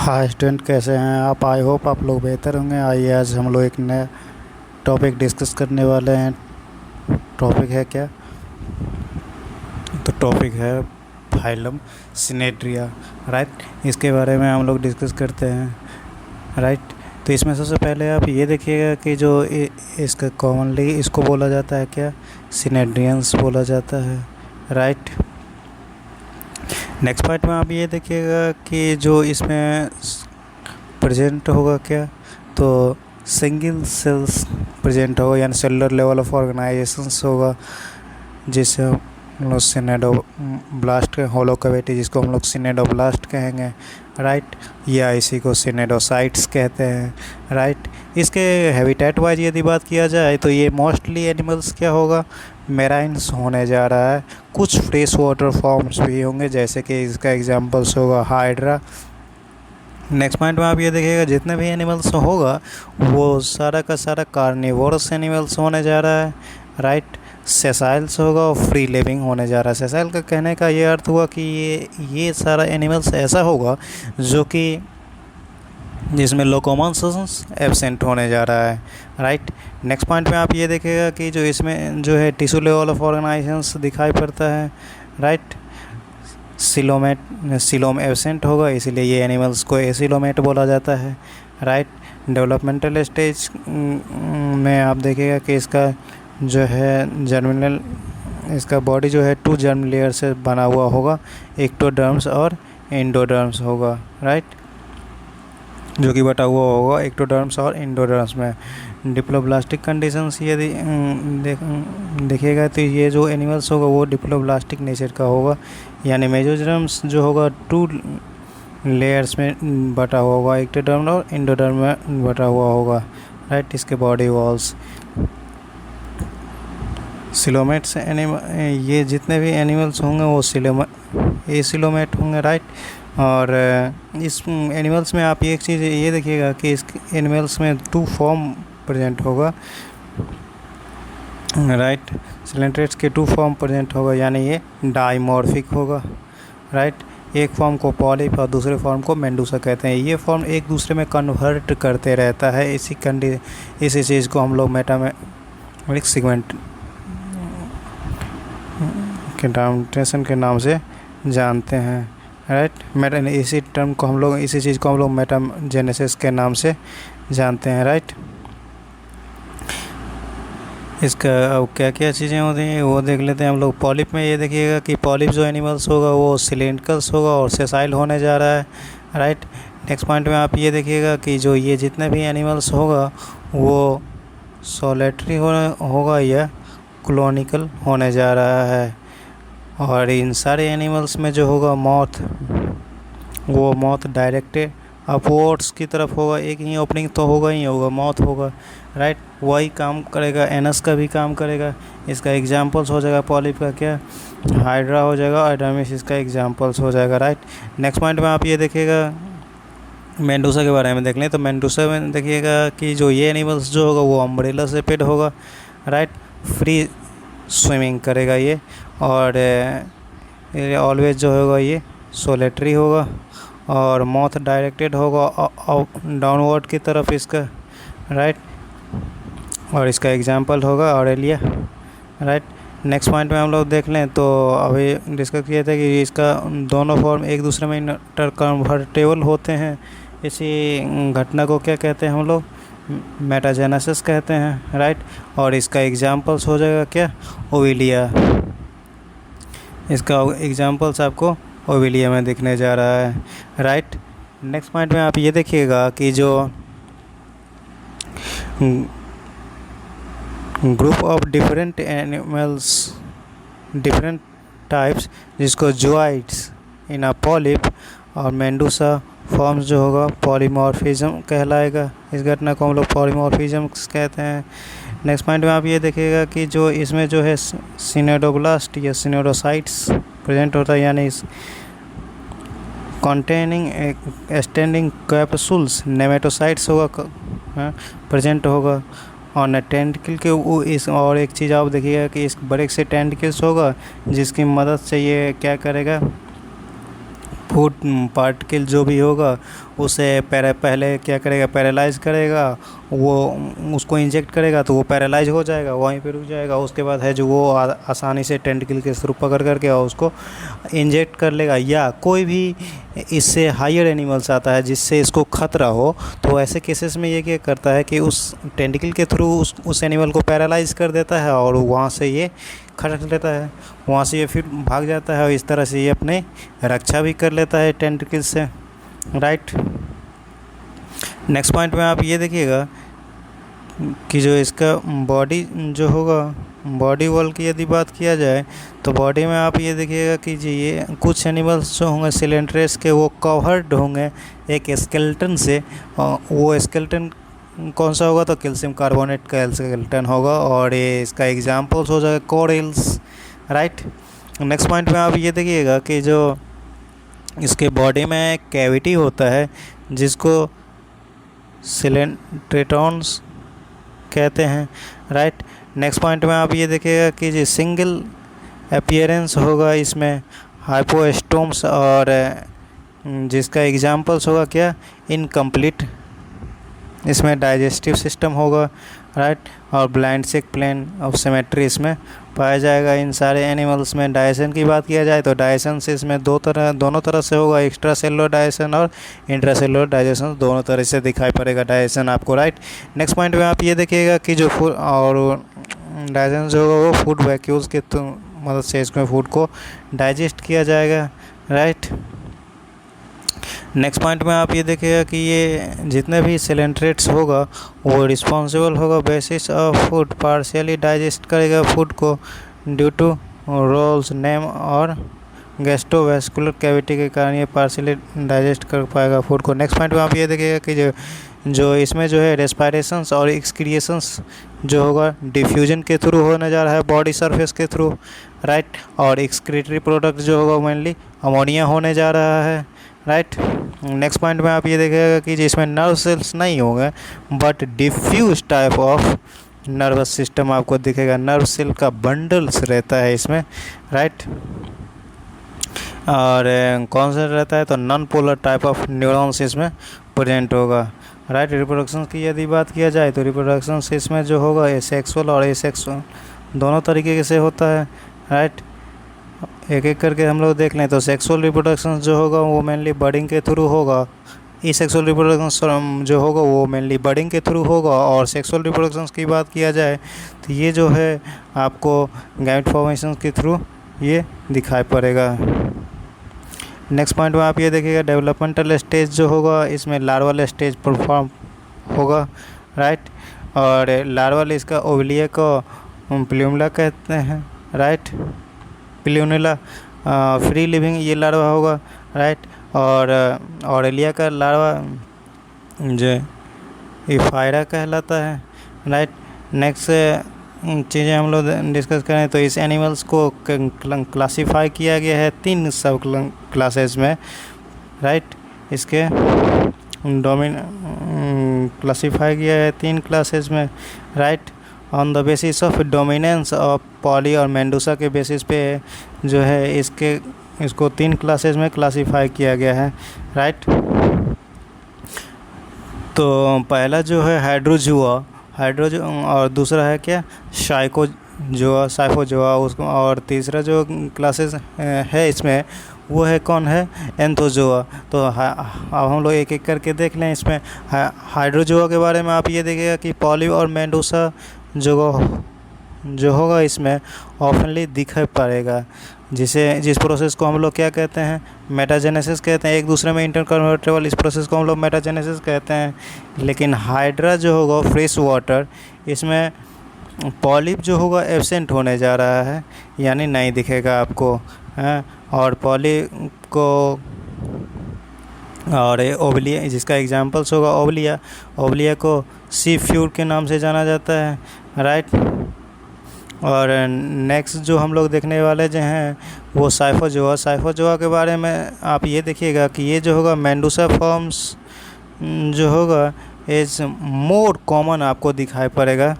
Hi student, कैसे हैं आप? आई होप आप लोग बेहतर होंगे। आइए आज हम लोग एक नया टॉपिक डिस्कस करने वाले हैं। टॉपिक है क्या? तो टॉपिक है फाइलम सिनेड्रिया। राइट, इसके बारे में हम लोग डिस्कस करते हैं। राइट, तो इसमें सबसे पहले आप ये देखिएगा कि जो इसका कॉमनली इसको बोला जाता है क्या? सिनेड्रियंस बोला जाता है। राइट, नेक्स्ट पार्ट में आप ये देखिएगा कि जो इसमें प्रेजेंट होगा क्या, तो सिंगल सेल्स प्रेजेंट होगा, यानी सेलुलर लेवल ऑफ ऑर्गेनाइजेशंस होगा, जिसे हम लोग सिनेडोब्लास्ट होलो कैविटी, जिसको हम लोग सिनेडोब्लास्ट कहेंगे। राइट, या इसी को सिनेडोसाइट्स कहते हैं। राइट, इसके हैबिटेट वाइज यदि बात किया जाए तो ये मोस्टली एनिमल्स क्या होगा, मेराइन्स होने जा रहा है। कुछ फ्रेश वाटर फॉर्म्स भी होंगे, जैसे कि इसका एग्जांपल्स होगा हाइड्रा। नेक्स्ट पॉइंट में आप ये देखिएगा जितने भी एनिमल्स होगा वो सारा का सारा कार्निवोरस एनिमल्स होने जा रहा है। राइट, सेसाइल्स होगा और फ्री लिविंग होने जा रहा है। सेसाइल का कहने का ये अर्थ हुआ कि ये सारा एनिमल्स ऐसा होगा जो कि जिसमें लोकोमोशंस एब्सेंट होने जा रहा है। राइट, नेक्स्ट पॉइंट में आप ये देखिएगा कि जो इसमें जो है टिश्यू लेवल ऑफ ऑर्गेनाइजेशंस दिखाई पड़ता है। राइट, सिलोम एब्सेंट होगा, इसीलिए ये एनिमल्स को एसिलोमेट बोला जाता है। राइट, डेवलपमेंटल स्टेज में आप देखिएगा कि इसका जो है जर्मिनल, इसका बॉडी जो है 2 जर्म लेयर से बना हुआ होगा, एक्टोडर्म्स और एंडोडर्म्स होगा। राइट, जो कि बटा हुआ होगा एक्टोडर्म्स और एंडोडर्म्स में। डिप्लोब्लास्टिक कंडीशंस यदि देखिएगा तो ये जो एनिमल्स होगा वो डिप्लोब्लास्टिक नेचर का होगा, यानी मेसोडर्म्स जो होगा 2 लेयर्स में बटा हुआ होगा, एक्टोडर्म और एंडोडर्म में बटा हुआ होगा। राइट, इसके बॉडी वॉल्स सिलोमेट्स ये जितने भी एनिमल्स होंगे वो एसिलोमेट होंगे। राइट, और इस एनिमल्स में आप एक चीज़ ये देखिएगा कि इस एनिमल्स में 2 फॉर्म प्रेजेंट होगा। राइट, सिलेंट्रेट्स के 2 फॉर्म प्रेजेंट होगा, यानी ये डाइमॉर्फिक होगा। राइट, एक फॉर्म को पॉलिप और दूसरे फॉर्म को मेंडूसा कहते हैं। ये फॉर्म एक दूसरे में कन्वर्ट करते रहता है। इसी चीज़ को हम लोग मेटामॉर्फिक सेगमेंट के डाउनटेशन के नाम से जानते हैं। राइट, इसी चीज़ को हम लोग मेटाजेनेसिस के नाम से जानते हैं। राइट, इसका अब क्या क्या चीज़ें होती हैं वो देख लेते हैं हम लोग। पॉलिप में ये देखिएगा कि पॉलिप जो एनिमल्स होगा वो सिलेंड्रिकल्स होगा और सेसाइल होने जा रहा है। राइट, नेक्स्ट पॉइंट में आप ये देखिएगा कि जो ये जितने भी एनिमल्स होगा वो सोलेटरी होगा या क्लोनिकल होने जा रहा है। और इन सारे एनिमल्स में जो होगा मौथ डायरेक्टेड अपवर्ड्स की तरफ होगा। एक ही ओपनिंग तो होगा ही होगा, मौथ होगा। राइट, वही काम करेगा, एनस का भी काम करेगा। इसका एग्जांपल्स हो जाएगा पॉलिप का क्या, हाइड्रा हो जाएगा, और एडर्मिस इसका एग्जांपल्स हो जाएगा। राइट, नेक्स्ट पॉइंट में आप ये देखिएगा मेंडूसा के बारे में देख लें। तो मेंडूसा में देखिएगा कि जो ये एनिमल्स जो होगा वो अम्ब्रेला सेपेड होगा। राइट, फ्री स्विमिंग करेगा ये, और ऑलवेज जो होगा ये सोलेटरी होगा, और मौथ डायरेक्टेड होगा डाउनवर्ड की तरफ इसका। राइट, और इसका एग्जांपल होगा ऑरेलिया। राइट, नेक्स्ट पॉइंट में हम लोग देख लें तो अभी डिस्कस किया था कि इसका दोनों फॉर्म एक दूसरे में इंटर कन्वर्टेबल होते हैं। इसी घटना को क्या कहते हैं हम लोग, मेटाजेनेसिस कहते हैं। राइट, और इसका एग्जांपल्स हो जाएगा क्या, ओविलिया। इसका एग्जांपल्स आपको ओविलिया में दिखने जा रहा है। राइट, नेक्स्ट पॉइंट में आप ये देखिएगा कि जो group of different animals, different types, जिसको जूआइड्स इन अ पॉलिप और मेंडूसा फॉर्म्स जो होगा पॉलीमॉर्फिज्म कहलाएगा। इस घटना को हम लोग पॉलीमॉर्फिज्म कहते हैं। नेक्स्ट पॉइंट में आप ये देखिएगा कि जो इसमें जो है सिनेडोब्लास्ट या सिनेडोसाइट्स प्रेजेंट होता है, यानी कॉन्टेनिंग एक्सटेंडिंग कैप्सूल्स नेमेटोसाइट्स होगा प्रेजेंट होगा। और टेंटिकल के वो इस और एक चीज़ आप देखिएगा कि इस बड़े से टेंटिकल्स होगा, जिसकी मदद से ये क्या करेगा, फूड पार्टिकल जो भी होगा उसे पहले क्या करेगा, पैरालाइज करेगा, वो उसको इंजेक्ट करेगा तो वो पैरालाइज हो जाएगा, वहीं पे रुक जाएगा। उसके बाद है जो वो आसानी से टेंटिकल के थ्रू पकड़ करके और उसको इंजेक्ट कर लेगा। या कोई भी इससे हायर एनिमल्स आता है जिससे इसको खतरा हो, तो ऐसे केसेस में ये क्या करता है कि उस टेंटिकल के थ्रू उस एनिमल को पैरालाइज कर देता है और वहाँ से ये खटक लेता है, वहाँ से ये फिर भाग जाता है और इस तरह से ये अपने रक्षा भी कर लेता है टेंटिकल से, राइट। नेक्स्ट पॉइंट में आप ये देखिएगा कि जो इसका बॉडी जो होगा, बॉडी वॉल की यदि बात किया जाए तो बॉडी में आप ये देखिएगा कि जी ये कुछ एनिमल्स जो होंगे सिलेंट्रेस के वो कवर्ड होंगे एक स्केलेटन से। वो स्केलेटन कौन सा होगा, तो कैल्शियम कार्बोनेट का स्केलेटन होगा और ये इसका एग्जांपल्स हो जाएगा कोरल्स, राइट। नेक्स्ट पॉइंट में आप ये देखिएगा कि जो इसके बॉडी में कैविटी होता है जिसको सिलेंट्रेटॉन्स कहते हैं, राइट। नेक्स्ट पॉइंट में आप ये देखिएगा कि जो सिंगल अपीयरेंस होगा इसमें हाइपोस्टोम्स और जिसका एग्जांपल्स होगा क्या, इनकम्प्लीट, इसमें डाइजेस्टिव सिस्टम होगा, राइट। और blind sac plane of symmetry इसमें पाया जाएगा इन सारे एनिमल्स में। डाइजेशन की बात किया जाए तो डाइजेशन से इसमें दोनों तरह से होगा, एक्स्ट्रा सेलुलर डाइजेशन और इंट्रा सेलुलर डाइजेशन, दोनों तरह से दिखाई पड़ेगा डाइजेशन आपको, राइट। नेक्स्ट पॉइंट में आप ये देखिएगा कि जो फूड और डाइजेशन जो होगा वो फूड वैक्यूल्स के मदद से इसमें फूड को डाइजेस्ट किया जाएगा, राइट। नेक्स्ट पॉइंट में आप ये देखिएगा कि ये जितने भी सिलेंट्रेट्स होगा वो रिस्पॉन्सिबल होगा basis of food, partially digest करेगा फूड को ड्यू टू रोल्स नेम और गैस्ट्रोवैस्कुलर कैविटी के कारण ये पार्शियली डाइजेस्ट कर पाएगा फूड को। नेक्स्ट पॉइंट में आप ये देखिएगा कि जो इसमें जो है रेस्पायरेशंस और एक्सक्रिएशंस जो होगा डिफ्यूजन के थ्रू होने जा रहा है बॉडी सरफेस के थ्रू, राइट। और एक्सक्रीटरी प्रोडक्ट जो होगा मेनली अमोनिया होने जा रहा है, राइट। नेक्स्ट पॉइंट में आप ये देखिएगा कि जिसमें नर्व सेल्स नहीं होंगे but diffuse type of nervous system आपको दिखेगा, नर्व सेल का बंडल्स रहता है इसमें, राइट। और कौन सा रहता है तो non polar type of neurons इसमें प्रेजेंट होगा, राइट। रिप्रोडक्शन की यदि बात किया जाए तो रिप्रोडक्शन इसमें जो होगा एसेक्सुअल और एसेक्सुअल दोनों तरीके से होता है, राइट। एक एक करके हम लोग देख लें तो सेक्सुअल रिप्रोडक्शन जो होगा वो मेनली बर्डिंग के थ्रू होगा, सेक्सुअल रिप्रोडक्शन जो होगा वो मेनली बर्डिंग के थ्रू होगा। और सेक्सुअल रिप्रोडक्शन की बात किया जाए तो ये जो है आपको गैमेट फॉर्मेशन के थ्रू ये दिखाई पड़ेगा। नेक्स्ट पॉइंट में आप ये देखिएगा डेवलपमेंटल स्टेज जो होगा इसमें लार्वल स्टेज परफॉर्म होगा, राइट। और लार्वल इसका ओवलिया को प्ल्यूमला कहते हैं, राइट, प्ल्यूनिला फ्री लिविंग ये लार्वा होगा, राइट। और ऑरेलिया का लार्वा जो इफायरा कहलाता है, राइट। नेक्स्ट चीज़ें हम लोग डिस्कस करें तो इस एनिमल्स को क्लासीफाई किया गया है 3 सब क्लासेस में, राइट। इसके क्लासीफाई किया है 3 क्लासेस में, right. On the basis of dominance of poly और मेंडूसा के बेसिस पे जो है इसको 3 क्लासेस में क्लासीफाई किया गया है, राइट। तो पहला जो है हाइड्रोजुआ और दूसरा है क्या साइफोजुआ उसको, और तीसरा जो क्लासेस है इसमें वो है कौन है एंथोजुआ। तो अब हम लोग एक एक करके देख लें। इसमें हाइड्रोजुआ के बारे में आप ये देखिएगा कि पॉली और मेंडूसा जो होगा इसमें ऑफनली दिखाई पड़ेगा, जिस प्रोसेस को हम लोग क्या कहते हैं मेटाजेनेसिस कहते हैं, एक दूसरे में इंटरकन्वर्टेबल, इस प्रोसेस को हम लोग मेटाजेनेसिस कहते हैं। लेकिन हाइड्रा जो होगा फ्रेश वाटर, इसमें पॉलिप जो होगा एब्सेंट होने जा रहा है, यानी नहीं दिखेगा आपको, और पॉलिप को और ओवलिया जिसका एग्जांपल्स होगा ओवलिया को सी फ्यूड के नाम से जाना जाता है, राइट। और नेक्स्ट जो हम लोग देखने वाले जो हैं वो साइफोजुआ के बारे में आप ये देखिएगा कि ये जो होगा मेंडूसा फॉर्म्स जो होगा इज मोर कॉमन आपको दिखाई पड़ेगा,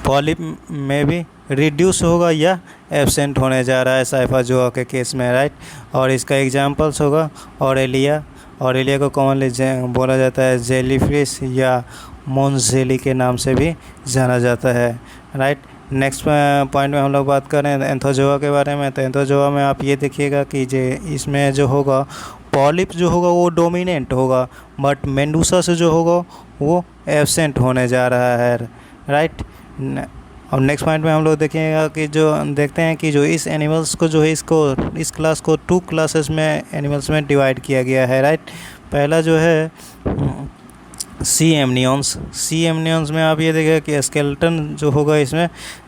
पॉलिप में भी रिड्यूस होगा या एब्सेंट होने जा रहा है साइफाजोआ के केस में, राइट। और इसका एग्जांपल्स होगा ऑरेलिया। ऑरेलिया को कॉमनली बोला जाता है जेलीफिश या मोन्स के नाम से भी जाना जाता है, राइट। नेक्स्ट पॉइंट में हम लोग बात करें एंथोजोआ के बारे में। तो एंथोजोआ में आप ये देखिएगा कि इसमें जो होगा पॉलिप जो होगा वो डोमिनेंट होगा, बट मेंडूसा से जो होगा वो एब्सेंट होने जा रहा है, राइट। और नेक्स्ट पॉइंट में हम लोग देखेंगे कि जो देखते हैं कि जो इस एनिमल्स को जो है इस क्लास को 2 क्लासेस में एनिमल्स में डिवाइड किया गया है, राइट। पहला जो है सी एमनियंस में आप ये देखिए कि स्केलेटन जो होगा इसमें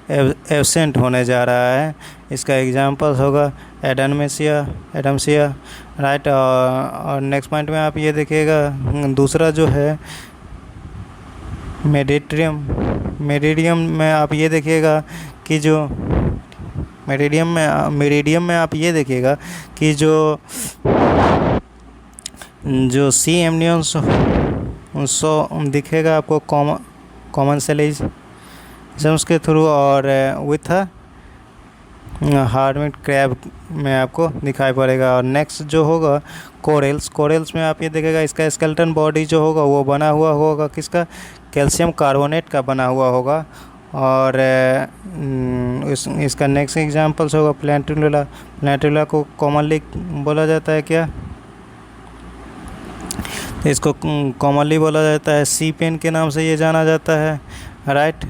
एब्सेंट होने जा रहा है। इसका एग्जांपल होगा एडमसिया, राइट। और नेक्स्ट पॉइंट में आप ये देखिएगा दूसरा जो है मेरिडियम में आप ये देखिएगा कि जो मेरिडियम में आप ये देखिएगा कि जो सी एमनियंस दिखेगा आपको कॉमन सेलिजम्स के थ्रू और विथ हार्डमिट क्रैब में आपको दिखाई पड़ेगा। और नेक्स्ट जो होगा कोरल्स में आप ये देखेगा इसका स्केलेटन बॉडी जो होगा वो बना हुआ होगा किसका, कैल्शियम कार्बोनेट का बना हुआ होगा। और इसका नेक्स्ट एग्जांपल्स होगा प्लेंटुला को कॉमनली बोला जाता है क्या, इसको कॉमनली बोला जाता है सी पेन के नाम से ये जाना जाता है, राइट।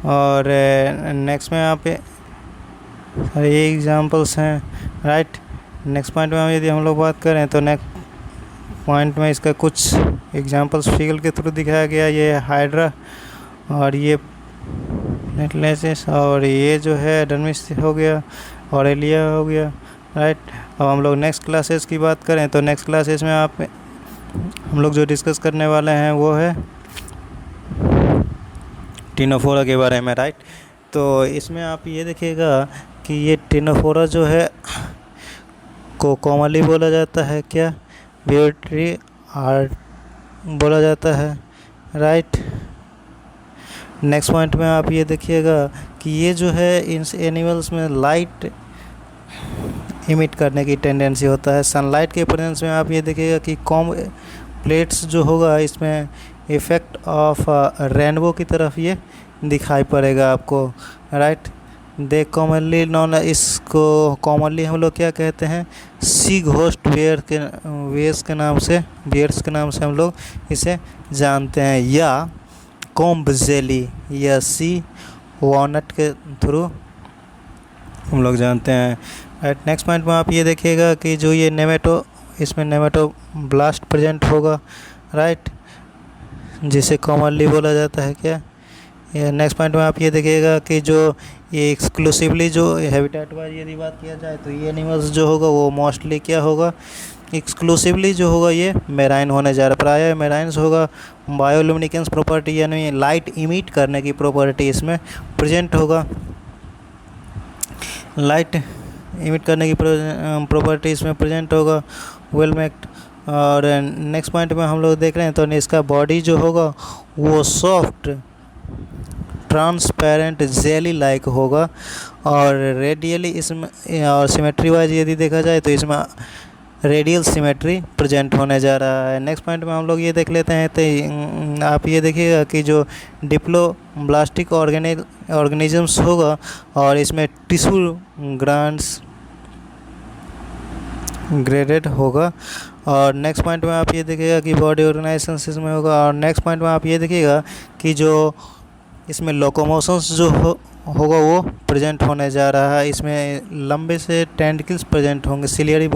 और नेक्स्ट में यहाँ पे ये एग्जांपल्स हैं, राइट। नेक्स्ट पॉइंट में यदि हम लोग बात करें तो नेक्स्ट पॉइंट में इसका कुछ एग्जांपल्स फिगर के थ्रू दिखाया गया। ये हाइड्रा और ये नेटलेसिस और ये जो है एडर्मिस हो गया, ऑरेलिया हो गया, राइट। अब हम लोग नेक्स्ट क्लासेस की बात करें तो नेक्स्ट क्लासेस में हम लोग जो डिस्कस करने वाले हैं वो है टिनोफोरा के बारे में, राइट। तो इसमें आप ये देखिएगा कि ये टिनोफोरा जो है को कॉमनली बोला जाता है क्या, ब्यूटी आर्ट बोला जाता है, राइट। नेक्स्ट पॉइंट में आप ये देखिएगा कि ये जो है इन एनिमल्स में लाइट इमिट करने की टेंडेंसी होता है। सनलाइट के प्रेजेंस में आप ये देखिएगा कि प्लेट्स जो होगा इसमें इफ़ेक्ट ऑफ रेनबो की तरफ ये दिखाई पड़ेगा आपको, राइट। दे कॉमनली नॉन, इसको कॉमनली हम लोग क्या कहते हैं, सी घोस्ट बियर्स के नाम से हम लोग इसे जानते हैं, या कॉम्ब जेली या सी वॉलनट के थ्रू हम लोग जानते हैं, राइट। नेक्स्ट पॉइंट में आप ये देखिएगा कि जो ये इसमें नेमेटोब्लास्ट प्रेजेंट होगा, राइट, जिसे कॉमनली बोला जाता है क्या। नेक्स्ट पॉइंट में आप ये देखिएगा कि जो ये एक्सक्लूसिवली जो हैबिटेट वाइज यदि बात किया जाए तो ये एनिमल्स जो होगा वो मोस्टली क्या होगा, एक्सक्लूसिवली जो होगा ये मेराइन होने जा रहा है। प्राय मेराइन्स होगा, बायोल्यूमिनेसेंस प्रॉपर्टी यानी लाइट इमिट करने की प्रॉपर्टी इसमें प्रेजेंट होगा, लाइट इमिट करने की प्रॉपर्टी इसमें प्रेजेंट होगा, वेल मेक्ड। और नेक्स्ट पॉइंट में हम लोग देख रहे हैं तो इसका बॉडी जो होगा वो सॉफ्ट ट्रांसपेरेंट जेली लाइक होगा। और रेडियली इसमें और सिमेट्री वाइज यदि देखा जाए तो इसमें रेडियल सिमेट्री प्रेजेंट होने जा रहा है। नेक्स्ट पॉइंट में हम लोग ये देख लेते हैं तो आप ये देखिएगा कि जो डिप्लोब्लास्टिक ऑर्गेनिजम्स होगा और इसमें टिश्यू ग्रांड्स ग्रेडेड होगा। और नेक्स्ट पॉइंट में आप ये देखिएगा कि बॉडी ऑर्गेनाइजेशन इसमें होगा। और नेक्स्ट पॉइंट में आप ये देखिएगा कि जो इसमें लोकोमोशंस जो होगा वो प्रेजेंट होने जा रहा है। इसमें लंबे से टेंटिकल्स प्रेजेंट होंगे, सिलियरी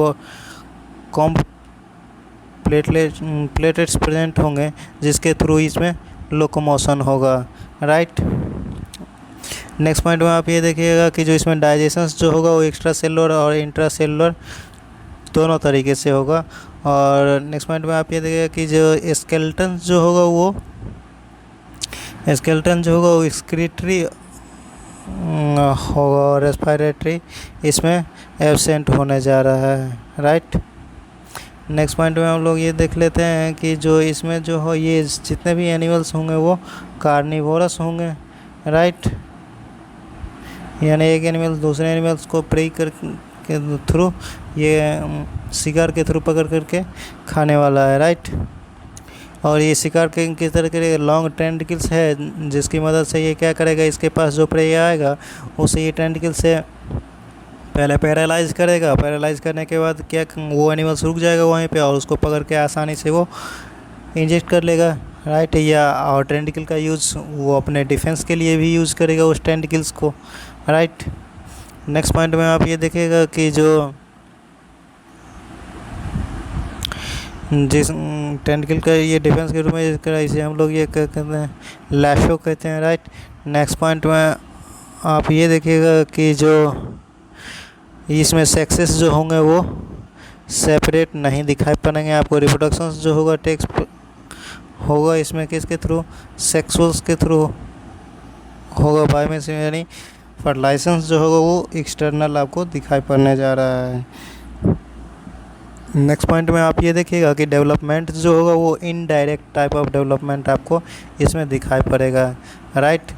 प्लेटेट्स प्रेजेंट होंगे जिसके थ्रू इसमें लोकोमोशन होगा, राइट। नेक्स्ट पॉइंट में आप ये देखिएगा कि जो इसमें डाइजेशंस जो होगा वो एक्स्ट्रा सेलुलर और इंट्रा सेलुलर दोनों तरीके से होगा। और नेक्स्ट पॉइंट में आप ये देखिएगा कि जो स्केलेटन जो होगा वो एक्सक्रीटरी होगा और रेस्पिरेटरी इसमें एब्सेंट होने जा रहा है, राइट। नेक्स्ट पॉइंट में हम लोग ये देख लेते हैं कि जो इसमें जो हो ये जितने भी एनिमल्स होंगे वो कार्निवोरस होंगे, राइट। यानी एक एनिमल दूसरे एनिमल्स को प्रे कर के थ्रू, ये शिकार के थ्रू पकड़ करके खाने वाला है, राइट। और ये शिकार के किस तरह के लॉन्ग टेंटिकल्स है, जिसकी मदद से ये क्या करेगा, इसके पास जो प्रे आएगा उसे ये टेंटिकल से पहले पैरालाइज करेगा। पैरालाइज करने के बाद क्या वो एनिमल्स रुक जाएगा वहीं पे और उसको पकड़ के आसानी से वो इंजेक्ट कर लेगा, राइट। या और टेंटिकल का यूज़ वो अपने डिफेंस के लिए भी यूज़ करेगा उस टेंटिकल्स को, राइट। नेक्स्ट पॉइंट में आप ये देखिएगा कि जो जिस टेंटिकल का ये डिफेंस के रूप में यूज़ करा, इसे हम लोग ये कहते हैं लैशो कहते हैं, राइट। नेक्स्ट पॉइंट में आप ये देखिएगा कि जो इसमें सेक्सेस जो होंगे वो सेपरेट नहीं दिखाई पड़ेंगे आपको। रिप्रोडक्शन जो होगा टेक्स्ट होगा इसमें किसके थ्रू, सेक्सुअल्स के थ्रू होगा, बायोमेस यानी फर्टिलाइजेशन जो होगा वो एक्सटर्नल आपको दिखाई पड़ने जा रहा है। नेक्स्ट पॉइंट में आप ये देखिएगा कि डेवलपमेंट जो होगा वो इनडायरेक्ट टाइप ऑफ डेवलपमेंट आपको इसमें दिखाई पड़ेगा, राइट।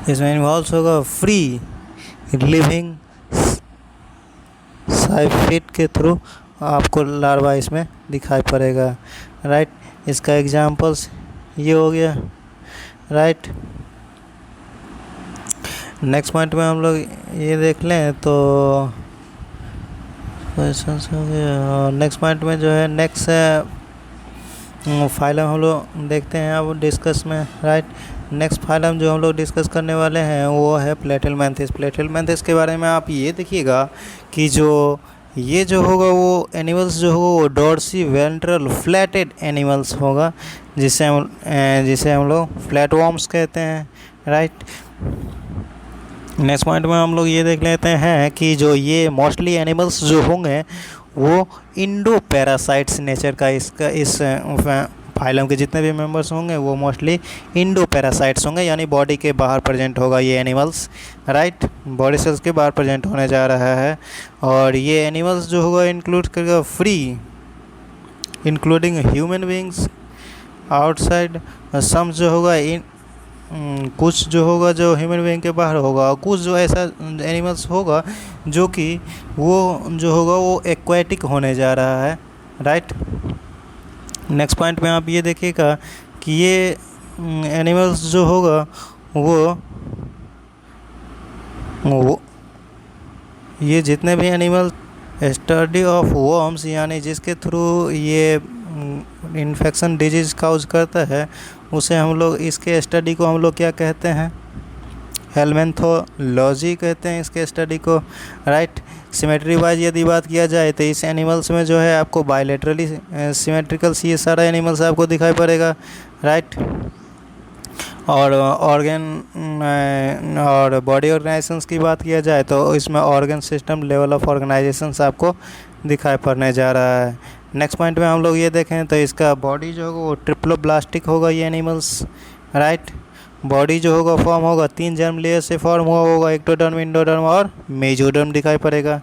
इसमें इन्वॉल्व होगा फ्री लिविंग साइफिट के थ्रू आपको लार्वा इसमें दिखाई पड़ेगा, राइट। इसका एग्जांपल्स ये हो गया, राइट। नेक्स्ट पॉइंट में हम लोग ये देख लें तो क्वेश्चंस हो गया। नेक्स्ट पॉइंट में जो है नेक्स्ट फाइलम हम लोग देखते हैं अब डिस्कस में, राइट। नेक्स्ट फाइलम जो हम लोग डिस्कस करने वाले हैं वो है प्लेटिलमैंथिस। प्लेटिलमैंथिस के बारे में आप ये देखिएगा कि जो ये जो होगा वो एनिमल्स जो होगा वो डॉर्सी वेंट्रल फ्लैटेड एनिमल्स होगा, जिसे हम लोग फ्लैटवॉर्म्स कहते हैं, राइट। नेक्स्ट पॉइंट में हम लोग ये देख लेते हैं कि जो ये मोस्टली एनिमल्स जो होंगे वो इंडो पैरासाइट्स नेचर का इस फाइलम के जितने भी मेंबर्स होंगे वो मोस्टली इंडो पैरासाइट्स होंगे, यानी बॉडी के बाहर प्रेजेंट होगा ये एनिमल्स, राइट। बॉडी सेल्स के बाहर प्रेजेंट होने जा रहा है। और ये एनिमल्स जो होगा इंक्लूड करेगा free including human beings outside, some जो होगा कुछ जो होगा जो ह्यूमन बीइंग के बाहर होगा, और कुछ जो ऐसा एनिमल्स होगा जो कि वो जो होगा वो एक्वेटिक होने जा रहा है, राइट। नेक्स्ट पॉइंट में आप ये देखिएगा कि ये एनिमल्स जो होगा वो ये जितने भी एनिमल स्टडी ऑफ वर्म्स, यानी जिसके थ्रू ये इन्फेक्शन डिजीज़ काउज करता है, उसे हम लोग इसके स्टडी को हम लोग क्या कहते हैं, हेलमेंथोलॉजी कहते हैं इसके स्टडी को, राइट। सिमेट्री वाइज यदि बात किया जाए तो इस एनिमल्स में जो है आपको बायोलेटरली सिमेट्रिकल ये सारा एनिमल्स आपको दिखाई पड़ेगा, राइट। और ऑर्गन और बॉडी ऑर्गेनाइजेशंस की बात किया जाए तो इसमें organ system level of organisations आपको दिखाई पड़ने जा रहा है। नेक्स्ट पॉइंट में हम लोग ये देखें तो इसका बॉडी जो होगा वो ट्रिप्लोब्लास्टिक होगा ये एनिमल्स, राइट। बॉडी जो होगा फॉर्म होगा 3 जर्म लेयर से फॉर्म हुआ होगा, एक्टोडर्म, इंडोडर्म और मेजोडर्म दिखाई पड़ेगा,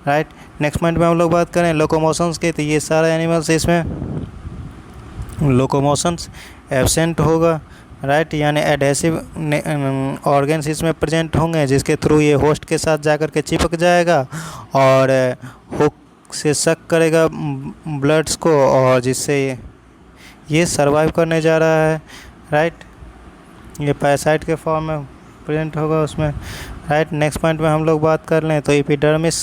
राइट। नेक्स्ट पॉइंट में हम लोग बात करें लोकोमोशंस के, तो ये सारा एनिमल्स इसमें लोकोमोशंस एब्सेंट होगा, राइट। यानी एडहेसिव ऑर्गन्स इसमें प्रेजेंट होंगे जिसके थ्रू ये होस्ट के साथ जाकर के चिपक जाएगा और हुक से सक करेगा ब्लड्स को, और जिससे ये सर्वाइव करने जा रहा है, राइट। ये पैरासाइट के फॉर्म में प्रेजेंट होगा उसमें, राइट। नेक्स्ट पॉइंट में हम लोग बात कर लें तो एपिडर्मिस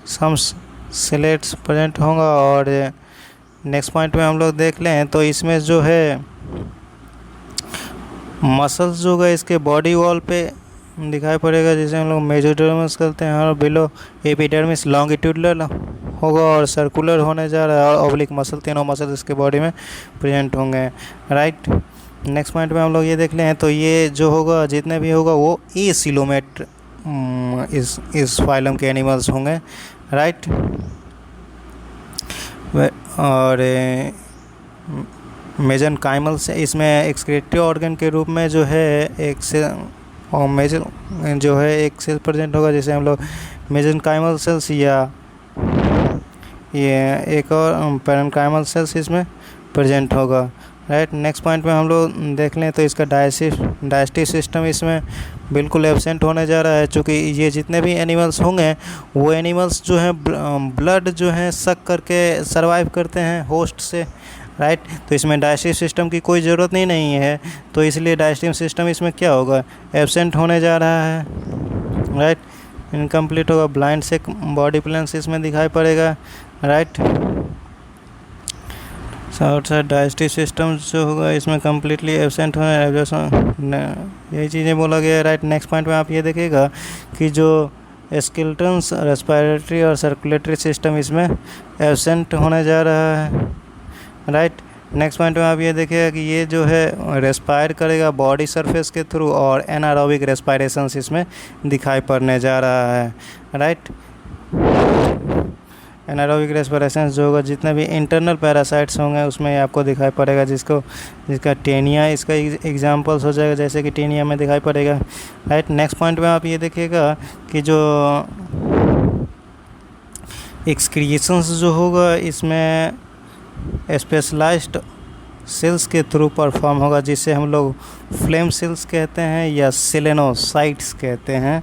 सम सिलेट्स प्रेजेंट होगा। और नेक्स्ट पॉइंट में हम लोग देख लें तो इसमें जो है मसल्स जो है इसके बॉडी वॉल पे दिखाई पड़ेगा, जिसे हम लोग मेजोडर्मिस करते हैं। और बिलो एपिडर्मिस लॉन्गिट्यूडनल होगा और सर्कुलर होने जा रहा है, और ऑब्लिक मसल, तीनों मसल इसके बॉडी में प्रेजेंट होंगे, राइट। नेक्स्ट पॉइंट में हम लोग ये देख लें तो ये जो होगा जितने भी होगा वो एसिलोमेट इस फाइलम के एनिमल्स होंगे, राइट। और मेसेनकाइमल से इसमें एक्सक्रीटरी ऑर्गन के रूप में जो है एक से और मेजर जो है एक सेल प्रेजेंट होगा, जिसे हम लोग मेसेनकाइमल सेल्स या ये एक और पैरेन्काइमल सेल्स इसमें प्रेजेंट होगा, राइट। नेक्स्ट पॉइंट में हम लोग देख लें तो इसका डाइजेस्टिव सिस्टम इसमें बिल्कुल एब्सेंट होने जा रहा है, चूँकि ये जितने भी एनिमल्स होंगे वो एनिमल्स जो हैं ब्लड जो है सक करके सरवाइव करते हैं होस्ट से, राइट। तो इसमें डाइजेस्टिव सिस्टम की कोई ज़रूरत नहीं है, तो इसलिए डाइजेस्टिव सिस्टम इसमें क्या होगा, एब्सेंट होने जा रहा है, राइट। इनकम्प्लीट होगा, ब्लाइंड से बॉडी प्लान्स इसमें दिखाई पड़ेगा, राइट। आउटसाइड डाइजेस्टिव सिस्टम जो होगा इसमें कम्प्लीटली एब्सेंट होने, यही चीज़ें बोला गया है, राइट। नेक्स्ट पॉइंट में आप ये देखिएगा कि जो स्केलेटन्स, रेस्पिरेटरी और सर्कुलेटरी सिस्टम इसमें एब्सेंट होने जा रहा है, राइट। नेक्स्ट पॉइंट में आप ये देखिएगा कि ये जो है रेस्पायर करेगा बॉडी सरफेस के थ्रू और एनारोबिक रेस्पायरेशंस इसमें दिखाई पड़ने जा रहा है, राइट। एनारोबिक रेस्पिरेशन जो होगा जितने भी इंटरनल पैरासाइट्स होंगे उसमें आपको दिखाई पड़ेगा, जिसका टेनिया इसका एग्जांपल्स हो जाएगा, जैसे कि टेनिया में दिखाई पड़ेगा, राइट। नेक्स्ट पॉइंट में आप ये देखिएगा कि जो एक्सक्रीशंस जो होगा इसमें स्पेशलाइज्ड सेल्स के थ्रू परफॉर्म होगा, जिसे हम लोग फ्लेम सेल्स कहते हैं या सेलेनोसाइट्स कहते हैं,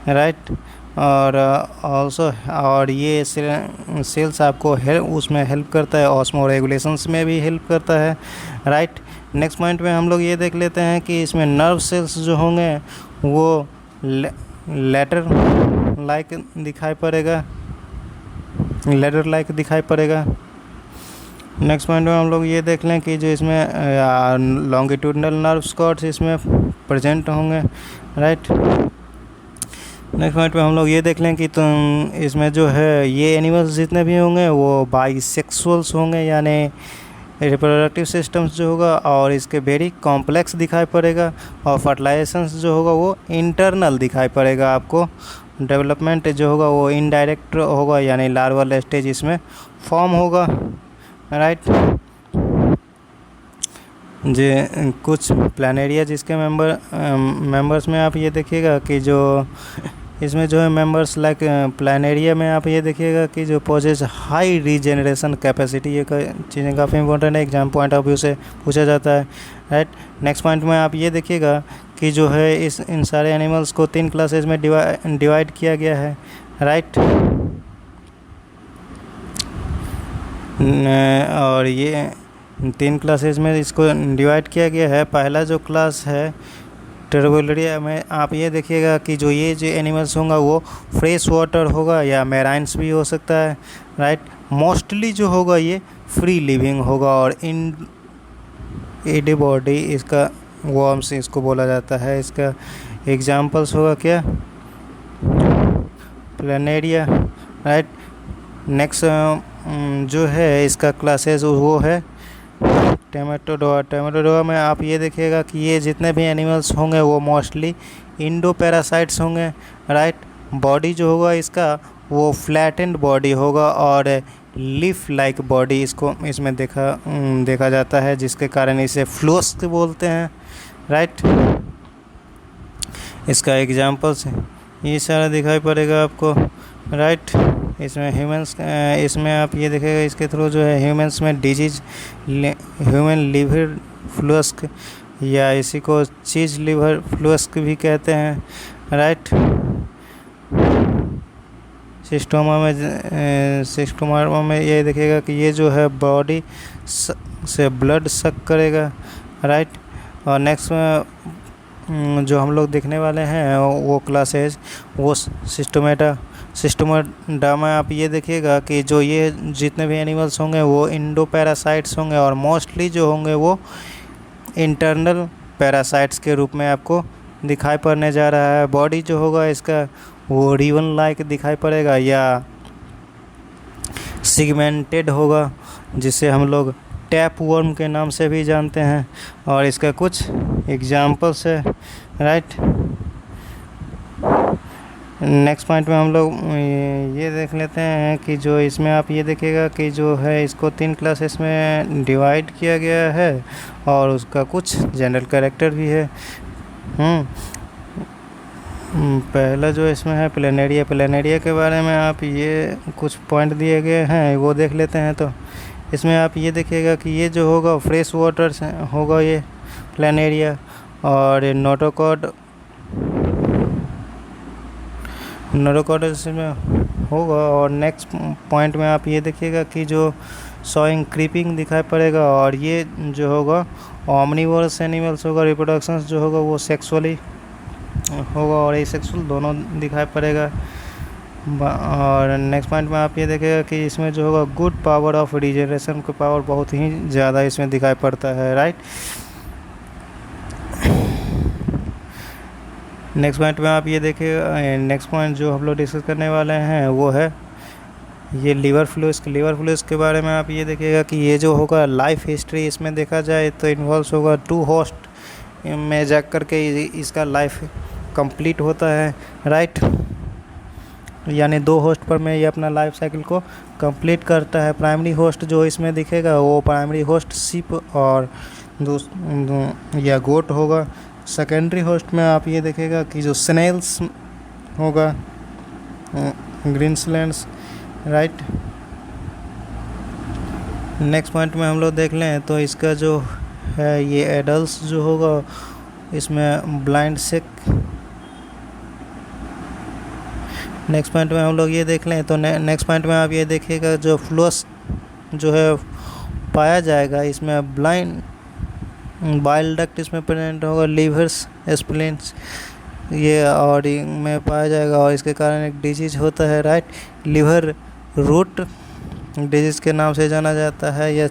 राइट। और ऑल्सो और ये सेल्स आपको उसमें हेल्प करता है, ऑस्मो रेगुलेशंस में भी हेल्प करता है, राइट। नेक्स्ट पॉइंट में हम लोग ये देख लेते हैं कि इसमें नर्व सेल्स जो होंगे वो लेटर लाइक दिखाई पड़ेगा, नेक्स्ट पॉइंट में हम लोग ये देख लें कि जो इसमें लॉन्गिट्यूडनल नर्व स्कॉट्स इसमें प्रेजेंट होंगे, राइट। नेक्स्ट पॉइंट पे हम लोग ये देख लें कि इसमें जो है ये एनिमल्स जितने भी होंगे वो बाइसेक्सुअल्स होंगे, यानी रिप्रोडक्टिव सिस्टम्स जो होगा और इसके वेरी कॉम्प्लेक्स दिखाई पड़ेगा, और फर्टिलाइजेशंस जो होगा वो इंटरनल दिखाई पड़ेगा आपको, डेवलपमेंट जो होगा वो इनडायरेक्ट होगा, यानी लार्वल स्टेज इसमें फॉर्म होगा, राइट। जो कुछ प्लानेरिया जिसके मेंबर्स में आप ये देखिएगा कि जो इसमें जो है मेंबर्स लाइक प्लानेरिया में आप ये देखिएगा कि जो पोजेस हाई रीजेनरेशन कैपेसिटी, ये चीज़ें काफ़ी इंपॉर्टेंट है, एग्जाम पॉइंट ऑफ व्यू से पूछा जाता है, राइट। नेक्स्ट पॉइंट में आप ये देखिएगा कि जो है इन सारे एनिमल्स को 3 क्लासेज में डिवाइड किया गया है, राइट। और ये 3 क्लासेज में इसको डिवाइड किया गया है। पहला जो क्लास है टर्बुलेरिया में आप ये देखिएगा कि जो एनिमल्स होगा वो फ्रेश वाटर होगा या मैराइन्स भी हो सकता है, राइट। मोस्टली जो होगा ये फ्री लिविंग होगा, और इन एडी बॉडी इसका वर्म्स इसको बोला जाता है। इसका एग्जांपल्स होगा क्या, प्लानेरिया, राइट। नेक्स्ट जो है इसका क्लासेस वो है टेमेटोडोआ में आप ये देखिएगा कि ये जितने भी एनिमल्स होंगे वो मोस्टली इंडो पैरासाइट्स होंगे, राइट। बॉडी जो होगा इसका वो फ्लैटेंड बॉडी होगा और लीफ लाइक बॉडी इसमें देखा जाता है, जिसके कारण इसे फ्लोस्क बोलते हैं, राइट। इसका एग्जांपल्स ये सारा दिखाई पड़ेगा आपको, राइट। इसमें आप ये देखेगा इसके थ्रू जो है ह्यूमंस में डिजीज ह्यूमन लिवर फ्लूस्क या इसी को चीज लिवर फ्लूस्क भी कहते हैं, राइट। सिस्टोमा में ये देखिएगा कि ये जो है बॉडी से ब्लड सक करेगा, राइट। और नेक्स्ट जो हम लोग देखने वाले हैं वो क्लासेज वो सिस्टोमेडा में आप ये देखिएगा कि जो ये जितने भी एनिमल्स होंगे वो इंडो पैरासाइट्स होंगे, और मोस्टली जो होंगे वो इंटरनल पैरासाइट्स के रूप में आपको दिखाई पड़ने जा रहा है। बॉडी जो होगा इसका वो रिबन लाइक दिखाई पड़ेगा या सेगमेंटेड होगा, जिसे हम लोग टैप वर्म के नाम से भी जानते हैं, और इसका कुछ एग्जाम्पल्स है, राइट। नेक्स्ट पॉइंट में हम लोग ये देख लेते हैं कि जो इसमें आप ये देखिएगा कि जो है इसको 3 क्लासेस में डिवाइड किया गया है, और उसका कुछ जनरल कैरेक्टर भी है। पहला जो इसमें है प्लानेरिया के बारे में आप ये कुछ पॉइंट दिए गए हैं वो देख लेते हैं। तो इसमें आप ये देखिएगा कि ये जो होगा फ्रेश वाटर से होगा ये प्लानेरिया, और नोटोकॉड नोरोकॉर्डेक्स में होगा। और नेक्स्ट पॉइंट में आप ये देखिएगा कि जो सॉइंग क्रीपिंग दिखाई पड़ेगा, और ये जो होगा ओमनिवोरस एनिमल्स होगा, रिप्रोडक्शन जो होगा वो सेक्सुअली होगा और एसेक्सुअल दोनों दिखाई पड़ेगा। और नेक्स्ट पॉइंट में आप ये देखेगा कि इसमें जो होगा गुड पावर ऑफ रीजनरेशन का पावर बहुत ही ज़्यादा इसमें दिखाई पड़ता है, राइट। नेक्स्ट पॉइंट में आप ये देखिएगा, नेक्स्ट पॉइंट जो हम लोग डिस्कस करने वाले हैं वो है ये लिवर फ्लूइड्स के बारे में। आप ये देखिएगा कि ये जो होगा लाइफ हिस्ट्री इसमें देखा जाए तो इन्वॉल्व होगा 2 होस्ट में जा कर के इसका लाइफ कंप्लीट होता है, राइट। यानी 2 होस्ट पर में ये अपना लाइफ साइकिल को कंप्लीट करता है। प्राइमरी होस्ट जो इसमें दिखेगा वो प्राइमरी होस्ट शिप और या गोट होगा। सेकेंडरी होस्ट में आप ये देखेगा कि जो स्नेल्स होगा, ग्रीनलैंड्स, राइट। नेक्स्ट पॉइंट में हम लोग देख लें तो इसका जो है ये एडल्ट्स जो होगा इसमें ब्लाइंड सेक। नेक्स्ट पॉइंट में हम लोग ये देख लें तो नेक्स्ट पॉइंट में आप ये देखिएगा जो फ्लूस जो है पाया जाएगा इसमें ब्लाइंड बाइल डक्ट इसमें प्रेजेंट होगा, लीवर्स स्प्लीन्स ये और में पाया जाएगा और इसके कारण एक डिजीज होता है, राइट। लिवर रूट डिजीज़ के नाम से जाना जाता है या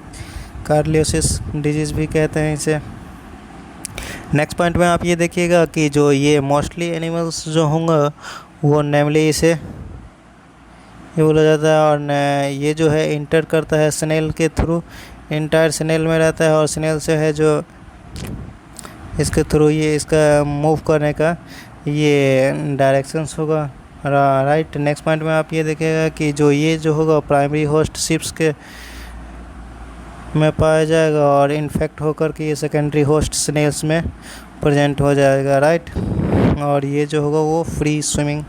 कार्डियोसिस डिजीज़ भी कहते हैं इसे। नेक्स्ट पॉइंट में आप ये देखिएगा कि जो ये मोस्टली एनिमल्स जो होंगे वो नेमली इसे ये बोला जाता है, और ये जो है इंटर करता है स्नेल के थ्रू, इंटायर स्नेल में रहता है और स्नेल से है जो इसके थ्रू ये इसका मूव करने का ये डायरेक्शंस होगा, राइट। नेक्स्ट पॉइंट में आप ये देखिएगा कि जो ये जो होगा प्राइमरी होस्ट शिप्स के में पाया जाएगा और इन्फेक्ट होकर के ये सेकेंडरी होस्ट स्नेल्स में प्रेजेंट हो जाएगा, राइट। और ये जो होगा वो फ्री स्विमिंग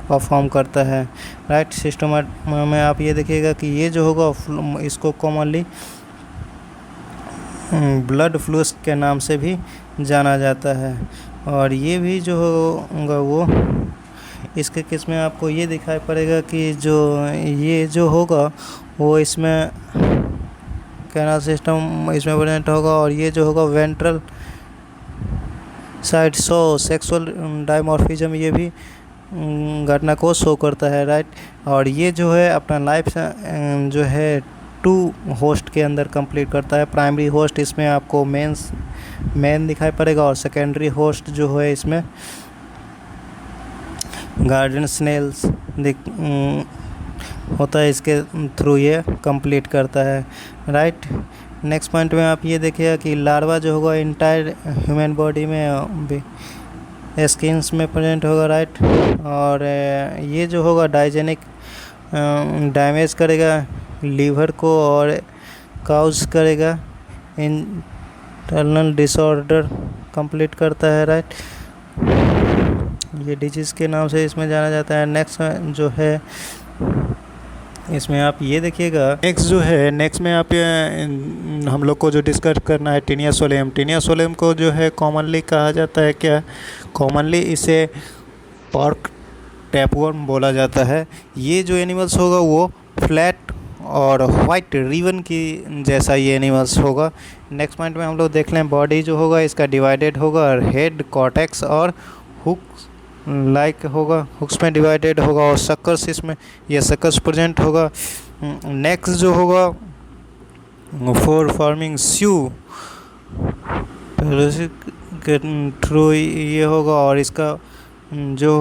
परफॉर्म करता है, राइट। सिस्टम में आप ये देखिएगा कि ये जो होगा इसको कॉमनली ब्लड फ्लूस के नाम से भी जाना जाता है। और ये भी जो होगा वो इसके केस में आपको ये दिखाई पड़ेगा कि जो ये जो होगा वो इसमें कैनाल सिस्टम इसमें प्रेजेंट होगा और ये जो होगा ventral side show sexual dimorphism ये भी घटना को शो करता है, राइट। और ये जो है अपना लाइफ जो है 2 होस्ट के अंदर कंप्लीट करता है। प्राइमरी होस्ट इसमें आपको मेन दिखाई पड़ेगा और सेकेंडरी होस्ट जो है इसमें गार्डन स्नेल्स होता है, इसके थ्रू ये कंप्लीट करता है, राइट। नेक्स्ट पॉइंट में आप ये देखिएगा कि लार्वा जो होगा इंटायर ह्यूमन बॉडी में स्किन्स में प्रेजेंट होगा, राइट। और ये जो होगा डाइजेनिक डैमेज करेगा लीवर को और काउज करेगा इंटरनल डिसऑर्डर कंप्लीट करता है, राइट। ये डिजीज़ के नाम से इसमें जाना जाता है। नेक्स्ट जो है इसमें आप ये देखिएगा नेक्स्ट में आप हम लोग को जो डिस्कस करना है टीनिया सोलेम को जो है कॉमनली कहा जाता है क्या, कॉमनली इसे पर्क टैपवर्म बोला जाता है। ये जो एनिमल्स होगा वो फ्लैट और वाइट रिबन की जैसा ये एनिमल्स होगा। नेक्स्ट पॉइंट में हम लोग देख लें बॉडी जो होगा इसका डिवाइडेड होगा, हेड कॉर्टेक्स और हुक लाइक होगा, हुक्स में डिवाइडेड होगा और सक्कर्स इसमें ये सक्कर्स प्रेजेंट होगा। नेक्स्ट जो होगा फॉर फॉर्मिंग स्यू के थ्रू ये होगा और इसका जो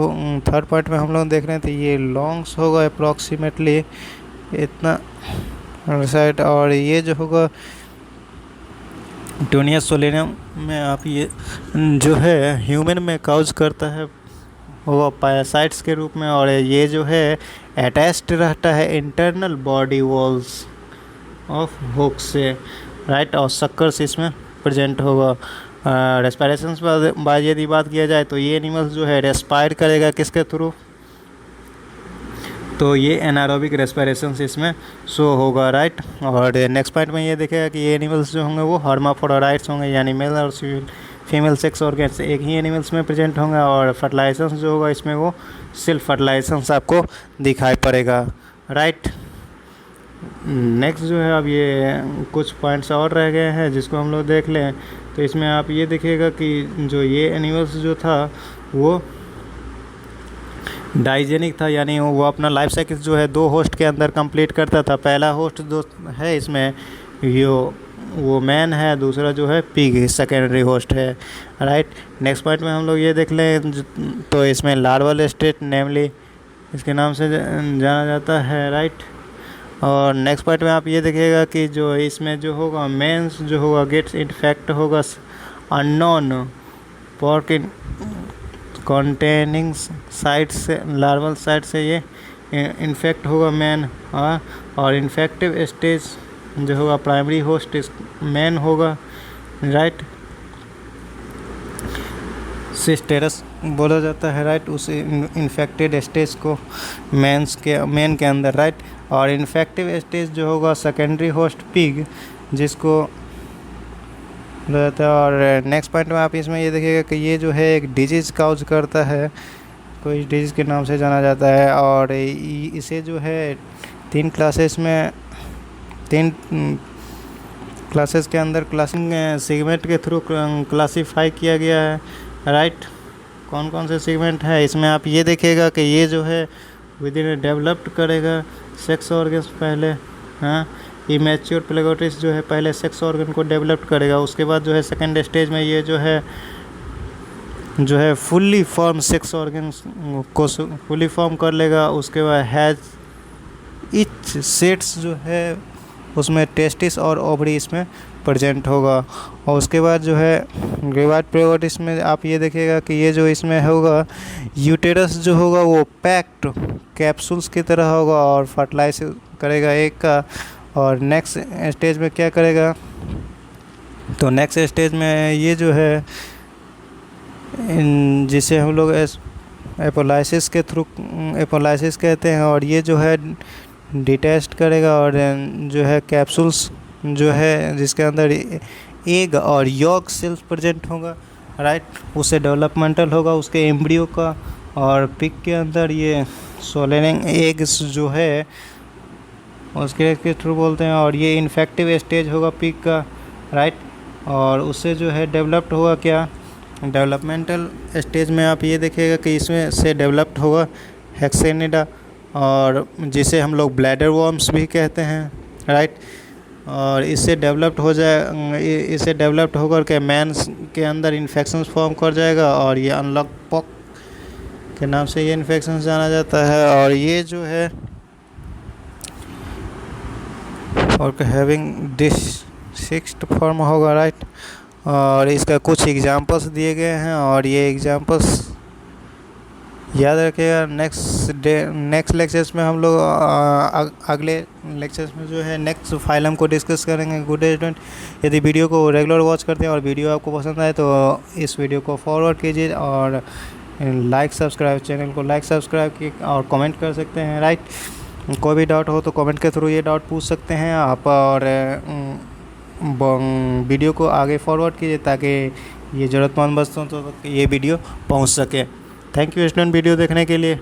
थर्ड पार्ट में हम लोग देख रहे थे ये लॉन्ग्स होगा अप्रॉक्सीमेटली इतना साइड। और ये जो होगा टीनिया सोलेम में आप ये जो है ह्यूमन में काउज करता है वो पैरासाइट्स के रूप में, और ये जो है अटैच्ड रहता है internal body walls of hook से, राइट। और सक्कर्स इसमें प्रेजेंट होगा। रेस्पिरेशन बाय यदि बात किया जाए तो ये एनिमल्स जो है रेस्पायर करेगा किसके थ्रू, तो ये एनारोबिक रेस्पिरेशन इसमें शो होगा, राइट। और नेक्स्ट पॉइंट में ये देखेगा कि ये एनिमल्स जो होंगे वो हर्माफ्रोडाइट्स होंगे यानी मेल और फीमेल सेक्स ऑर्गन्स एक ही एनिमल्स में प्रेजेंट होंगे, और फर्टिलाइजेशन जो होगा इसमें वो सेल्फ फर्टिलाइजेशन आपको दिखाई पड़ेगा, राइट। नेक्स्ट जो है, अब ये कुछ पॉइंट्स और रह गए हैं जिसको हम लोग देख लें। तो इसमें आप ये देखिएगा कि जो ये एनिमल्स जो था वो डाइजेनिक था, यानी वो अपना लाइफ साइकिल जो है 2 होस्ट के अंदर कंप्लीट करता था। पहला होस्ट जो है इसमें वो मैन है, दूसरा जो है पिग सेकेंडरी होस्ट है, राइट। नेक्स्ट पॉइंट में हम लोग ये देख लें तो इसमें लार्वल स्टेट नेमली इसके नाम से जाना जाता है, राइट। और नेक्स्ट पॉइंट में आप ये देखिएगा कि जो इसमें जो होगा मेंस जो होगा गेट्स इन्फेक्ट होगा अननोन पोर्क इन कॉन्टेनिंग साइट से, लार्वल साइट से ये इन्फेक्ट होगा मैन, और इन्फेक्टिव स्टेज जो होगा प्राइमरी होस्ट मैन होगा, राइट। सिस्टेरस बोला जाता है, राइट, उस इन्फेक्टेड स्टेज को मैन के अंदर, राइट। और इन्फेक्टिव स्टेज जो होगा सेकेंडरी होस्ट पिग जिसको रहता है। और नेक्स्ट पॉइंट में आप इसमें ये देखिएगा कि ये जो है एक डिजीज़ काउज करता है, कोई डिजीज़ के नाम से जाना जाता है। और इसे जो है 3 क्लासेस के अंदर क्लासिंग सेगमेंट के थ्रू क्लासीफाई किया गया है, राइट। कौन कौन से सेगमेंट है इसमें आप ये देखिएगा कि ये जो है विद इन डेवलप्ड करेगा सेक्स ऑर्गन्स पहले, हाँ। इमेच्योर प्लेगोटिस जो है पहले सेक्स ऑर्गन को डेवलप करेगा, उसके बाद जो है सेकेंड स्टेज में ये जो है फुल्ली फॉर्म सेक्स ऑर्गन्स को फुली फॉर्म कर लेगा। उसके बाद हैज इच सेट्स जो है उसमें टेस्टिस और ओवरी इसमें प्रेजेंट होगा। और उसके बाद जो है रिवार्ड प्लेगोटिस में आप ये देखिएगा कि ये जो इसमें होगा यूटेरस जो होगा वो पैक्ड कैप्सूल्स की तरह होगा और फर्टिलाइज करेगा एक का। और नेक्स्ट स्टेज में क्या करेगा, तो नेक्स्ट स्टेज में ये जो है जिसे हम लोग एपोलाइसिस के थ्रू एपोलाइसिस कहते हैं, और ये जो है डिटेस्ट करेगा और जो है कैप्सूल्स जो है जिसके अंदर एग और यॉग सेल्स प्रेजेंट होगा, राइट, उससे डेवलपमेंटल होगा उसके एम्ब्रियो का। और पिग के अंदर ये सोलेनिंग एग्स जो है उसके थ्रू बोलते हैं, और ये इन्फेक्टिव स्टेज होगा पिग का, राइट। और उससे जो है डेवलप्ड होगा क्या, डेवलपमेंटल स्टेज में आप ये देखिएगा कि इसमें से डेवलप्ड होगा हेक्सेनिडा, और जिसे हम लोग ब्लैडर वॉर्म्स भी कहते हैं, राइट। और इससे डेवलप्ड होकर के मैंस के अंदर इन्फेक्शंस फॉर्म कर जाएगा, और ये अनलॉक पॉक के नाम से ये इन्फेक्शन जाना जाता है। और ये जो है और हैविंग डिस सिक्स्थ फॉर्म होगा, राइट। और इसका कुछ एग्जांपल्स दिए गए हैं, और ये एग्जांपल्स याद रखिएगा। नेक्स्ट लेक्चर्स में हम लोग अगले लेक्चर्स में जो है नेक्स्ट फाइलम को डिस्कस करेंगे। गुड स्टूडेंट, यदि वीडियो को रेगुलर वॉच करते हैं और वीडियो आपको पसंद आए तो इस वीडियो को फॉरवर्ड कीजिए, और चैनल को लाइक सब्सक्राइब और कमेंट कर सकते हैं, राइट। कोई भी डाउट हो तो कमेंट के थ्रू ये डाउट पूछ सकते हैं आप, और वीडियो को आगे फॉरवर्ड कीजिए ताकि ये ज़रूरतमंद बच्चों तक ये वीडियो पहुंच सके। थैंक यू स्टूडेंट वीडियो देखने के लिए।